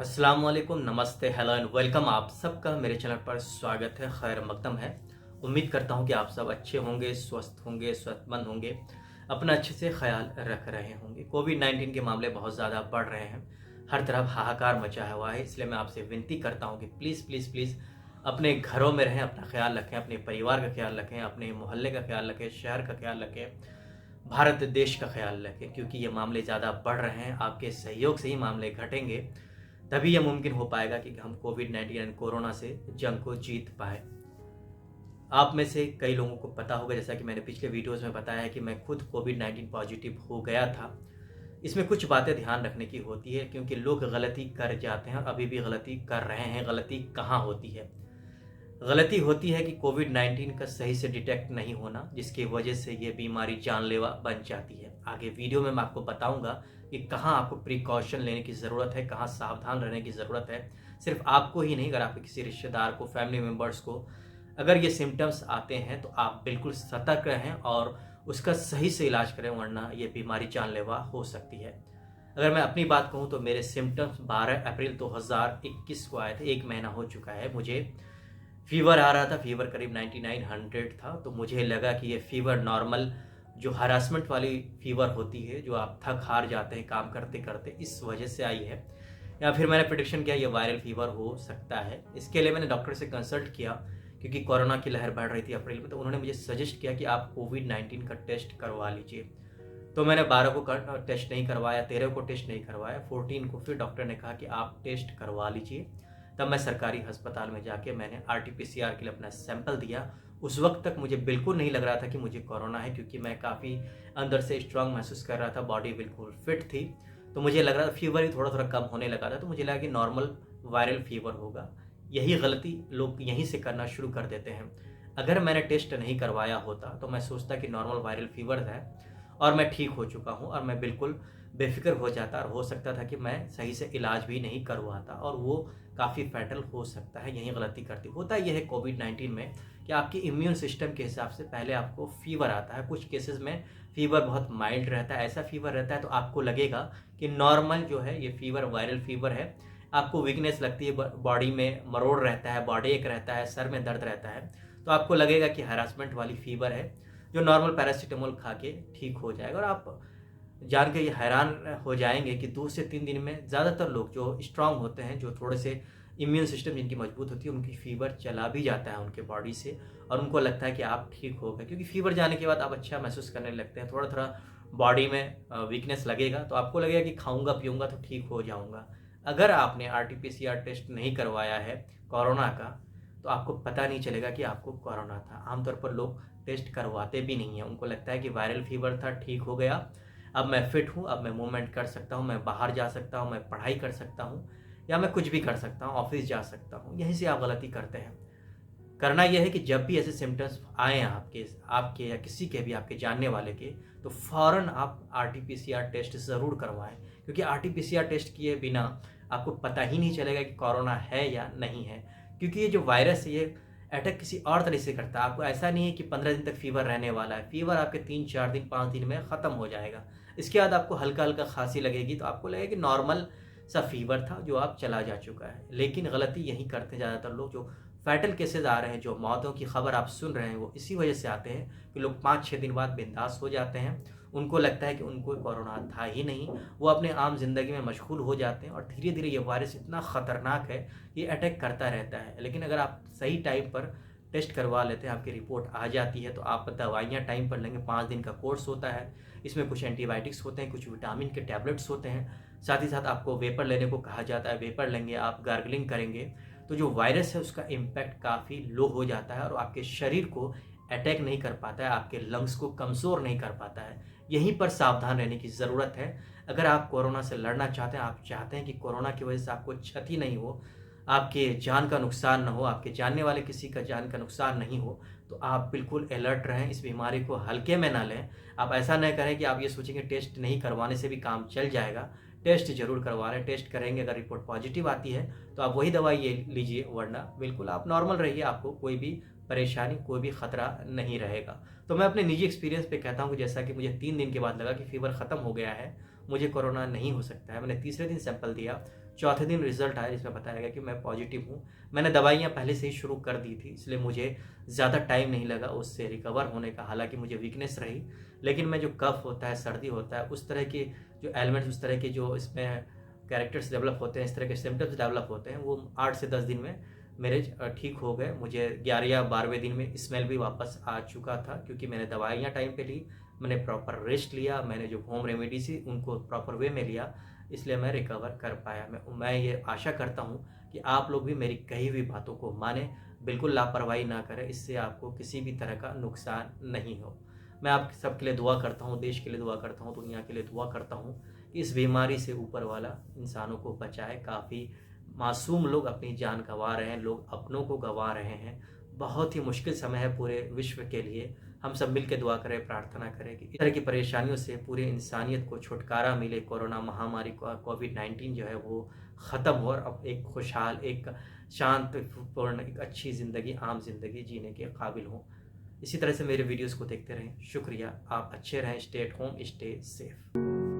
अस्सलाम वालेकुम, नमस्ते, हेलो एंड वेलकम। आप सबका मेरे चैनल पर स्वागत है, खैर मकदम है। उम्मीद करता हूँ कि आप सब अच्छे होंगे, स्वस्थमंद होंगे, अपना अच्छे से ख्याल रख रहे होंगे। कोविड-19 के मामले बहुत ज़्यादा बढ़ रहे हैं, हर तरफ हाहाकार मचा हुआ है। इसलिए मैं आपसे विनती करता हूँ कि प्लीज़ प्लीज़ प्लीज़ अपने घरों में रहें, अपना ख्याल रखें, अपने परिवार का ख्याल रखें, अपने मोहल्ले का ख्याल रखें, शहर का ख्याल रखें, भारत देश का ख्याल रखें, क्योंकि ये मामले ज़्यादा बढ़ रहे हैं। आपके सहयोग से ही मामले घटेंगे, तभी यह मुमकिन हो पाएगा कि हम कोविड-19 यानी कोरोना से जंग को जीत पाएँ। आप में से कई लोगों को पता होगा, जैसा कि मैंने पिछले वीडियोज़ में बताया है कि मैं खुद कोविड-19 पॉजिटिव हो गया था। इसमें कुछ बातें ध्यान रखने की होती है, क्योंकि लोग गलती कर जाते हैं और अभी भी गलती कर रहे हैं। गलती कहाँ होती है? गलती होती है कि कोविड-19 का सही से डिटेक्ट नहीं होना, जिसकी वजह से ये बीमारी जानलेवा बन जाती है। आगे वीडियो में मैं आपको बताऊँगा कि कहाँ आपको प्रिकॉशन लेने की ज़रूरत है, कहाँ सावधान रहने की ज़रूरत है। सिर्फ़ आपको ही नहीं, अगर आपके किसी रिश्तेदार को, फैमिली मेंबर्स को अगर ये सिम्पटम्स आते हैं, तो आप बिल्कुल सतर्क रहें और उसका सही से इलाज करें, वरना ये बीमारी जानलेवा हो सकती है। अगर मैं अपनी बात कहूँ तो मेरे सिम्पटम्स 12 अप्रैल 2021 को आए थे, 1 महीना हो चुका है। मुझे फ़ीवर आ रहा था, फ़ीवर करीब 99-100 था, तो मुझे लगा कि ये फ़ीवर नॉर्मल जो हरासमेंट वाली फ़ीवर होती है, जो आप थक-हार जाते हैं काम करते-करते, इस वजह से आई है, या फिर मैंने प्रेडिक्शन किया ये वायरल फ़ीवर हो सकता है। इसके लिए मैंने डॉक्टर से कंसल्ट किया, क्योंकि कोरोना की लहर बढ़ रही थी अप्रैल में, तो उन्होंने मुझे सजेस्ट किया कि आप कोविड-19 का टेस्ट करवा लीजिए। तो मैंने 12 को टेस्ट नहीं करवाया, 13 को टेस्ट नहीं करवाया, 14 को फिर डॉक्टर ने कहा कि आप टेस्ट करवा लीजिए। तब मैं सरकारी अस्पताल में जाके मैंने आरटी-पीसीआर के लिए अपना सैंपल दिया। उस वक़्त तक मुझे बिल्कुल नहीं लग रहा था कि मुझे कोरोना है, क्योंकि मैं काफ़ी अंदर से स्ट्रॉन्ग महसूस कर रहा था, बॉडी बिल्कुल फिट थी। तो मुझे लग रहा था फ़ीवर ही थोड़ा-थोड़ा कम होने लगा था, तो मुझे लगा कि नॉर्मल वायरल फ़ीवर होगा। यही गलती लोग यहीं से करना शुरू कर देते हैं। अगर मैंने टेस्ट नहीं करवाया होता, तो मैं सोचता कि नॉर्मल वायरल फ़ीवर है और मैं ठीक हो चुका हूँ, और मैं बिल्कुल बेफ़िक्र हो जाता, और हो सकता था कि मैं सही से इलाज भी नहीं करवाता और वो काफ़ी फैटल हो सकता है। यही गलती करती होता ये है कोविड-19 में कि आपकी इम्यून सिस्टम के हिसाब से पहले आपको फ़ीवर आता है। कुछ केसेज़ में फ़ीवर बहुत माइल्ड रहता है, ऐसा फ़ीवर रहता है तो आपको लगेगा कि नॉर्मल जो है ये फ़ीवर वायरल फ़ीवर है। आपको वीकनेस लगती है, बॉडी में मरोड़ रहता है, बॉडी एक रहता है, सर में दर्द रहता है, तो आपको लगेगा कि हैरासमेंट वाली फ़ीवर है, जो नॉर्मल पैरासिटामोल खा के ठीक हो जाएगा। और आप जान के ये हैरान हो जाएँगे कि 2 से 3 दिन में ज़्यादातर लोग जो स्ट्रॉन्ग होते हैं, जो थोड़े से इम्यून सिस्टम जिनकी मजबूत होती है, उनकी फ़ीवर चला भी जाता है उनके बॉडी से, और उनको लगता है कि आप ठीक हो गए। क्योंकि फ़ीवर जाने के बाद आप अच्छा महसूस करने लगते हैं, थोड़ा-थोड़ा बॉडी में वीकनेस लगेगा, तो आपको लगेगा कि खाऊँगा-पीऊँगा तो ठीक हो जाऊँगा। अगर आपने आरटी-पीसीआर टेस्ट नहीं करवाया है कोरोना का, तो आपको पता नहीं चलेगा कि आपको कोरोना था। आमतौर पर लोग टेस्ट करवाते भी नहीं हैं, उनको लगता है कि वायरल फ़ीवर था, ठीक हो गया, अब मैं फिट हूँ, अब मैं मूवमेंट कर सकता हूँ, मैं बाहर जा सकता हूँ, मैं पढ़ाई कर सकता हूँ, या मैं कुछ भी कर सकता हूँ, ऑफ़िस जा सकता हूँ। यहीं से आप गलती करते हैं। करना ये है कि जब भी ऐसे सिम्पटम्स आएँ आपके आपके या किसी के भी आपके जानने वाले के, तो फ़ौरन आप आरटी-पीसीआर टेस्ट ज़रूर करवाएँ। क्योंकि आरटी-पीसीआर टेस्ट किए बिना आपको पता ही नहीं चलेगा कि कोरोना है या नहीं है। क्योंकि ये जो वायरस है, ये अटैक किसी और तरह से करता है। आपको ऐसा नहीं है कि 15 दिन तक फ़ीवर रहने वाला है। फ़ीवर आपके 3-4 दिन, 5 दिन में ख़त्म हो जाएगा। इसके बाद आपको हल्का-हल्का खाँसी लगेगी, तो आपको लगेगा कि नॉर्मल सा फ़ीवर था, जो अब चला जा चुका है। लेकिन गलती यही करते हैं ज़्यादातर लोग, जो फैटल केसेज़ आ रहे हैं, जो मौतों की खबर आप सुन रहे हैं, वो इसी वजह से आते हैं कि लोग 5-6 दिन बाद बिंदास हो जाते हैं। उनको लगता है कि उनको कोरोना था ही नहीं, वो अपने आम ज़िंदगी में मशगूल हो जाते हैं, और धीरे-धीरे ये वायरस इतना ख़तरनाक है, ये अटैक करता रहता है। लेकिन अगर आप सही टाइम पर टेस्ट करवा लेते हैं, आपकी रिपोर्ट आ जाती है, तो आप दवाइयाँ टाइम पर लेंगे। 5 दिन का कोर्स होता है, इसमें कुछ एंटीबायोटिक्स होते हैं, कुछ विटामिन के टैबलेट्स होते हैं, साथ ही साथ आपको वेपर लेने को कहा जाता है। वेपर लेंगे आप, गार्गलिंग करेंगे, तो जो वायरस है उसका इम्पैक्ट काफ़ी लो हो जाता है, और आपके शरीर को अटैक नहीं कर पाता है, आपके लंग्स को कमज़ोर नहीं कर पाता है। यहीं पर सावधान रहने की ज़रूरत है। अगर आप कोरोना से लड़ना चाहते हैं, आप चाहते हैं कि कोरोना की वजह से आपको क्षति नहीं हो, आपके जान का नुकसान ना हो, आपके जानने वाले किसी का जान का नुकसान नहीं हो, तो आप बिल्कुल अलर्ट रहें, इस बीमारी को हल्के में ना लें। आप ऐसा न करें कि आप ये सोचेंगे टेस्ट नहीं करवाने से भी काम चल जाएगा। टेस्ट ज़रूर करवा लें, टेस्ट करेंगे, अगर रिपोर्ट पॉजिटिव आती है, तो आप वही दवाई ये लीजिए, वरना बिल्कुल आप नॉर्मल रहिए, आपको कोई भी परेशानी, कोई भी खतरा नहीं रहेगा। तो मैं अपने निजी एक्सपीरियंस पे कहता हूँ कि जैसा कि मुझे 3 दिन के बाद लगा कि फ़ीवर ख़त्म हो गया है, मुझे कोरोना नहीं हो सकता है। मैंने तीसरे दिन सैंपल दिया, चौथे दिन रिजल्ट आया जिसमें बताया गया कि मैं पॉजिटिव हूँ। मैंने दवाइयाँ पहले से ही शुरू कर दी थी, इसलिए मुझे ज़्यादा टाइम नहीं लगा उससे रिकवर होने का। हालाँकि मुझे वीकनेस रही, लेकिन मैं जो कफ़ होता है, सर्दी होता है, उस तरह के जो एलिमेंट्स, उस तरह के जो इसमें कैरेक्टर्स डेवलप होते हैं, इस तरह के सिम्पटम्स डेवलप होते हैं, वो 8 से 10 दिन में मेरे ठीक हो गए। मुझे 11 या 12वें दिन में स्मेल भी वापस आ चुका था, क्योंकि मैंने दवाइयाँ टाइम पे ली, मैंने प्रॉपर रेस्ट लिया, मैंने जो होम रेमेडी थी उनको प्रॉपर वे में लिया, इसलिए मैं रिकवर कर पाया। मैं ये आशा करता हूँ कि आप लोग भी मेरी कही हुई बातों को मानें, बिल्कुल लापरवाही ना करें, इससे आपको किसी भी तरह का नुकसान नहीं हो। मैं आप सबके लिए दुआ करता हूँ, देश के लिए दुआ करता हूँ, दुनिया के लिए दुआ करता हूँ कि इस बीमारी से ऊपर वाला इंसानों को बचाए। काफ़ी मासूम लोग अपनी जान गंवा रहे हैं, लोग अपनों को गंवा रहे हैं। बहुत ही मुश्किल समय है पूरे विश्व के लिए। हम सब मिल के दुआ करें, प्रार्थना करें कि इस तरह की परेशानियों से पूरी इंसानियत को छुटकारा मिले। कोरोना महामारी को, कोविड-19 जो है वो ख़त्म हो और अब एक खुशहाल, एक शांतिपूर्ण, एक अच्छी ज़िंदगी, आम ज़िंदगी जीने के काबिल हों। इसी तरह से मेरे वीडियोज़ को देखते रहें। शुक्रिया। आप अच्छे रहें, stay at home, stay safe.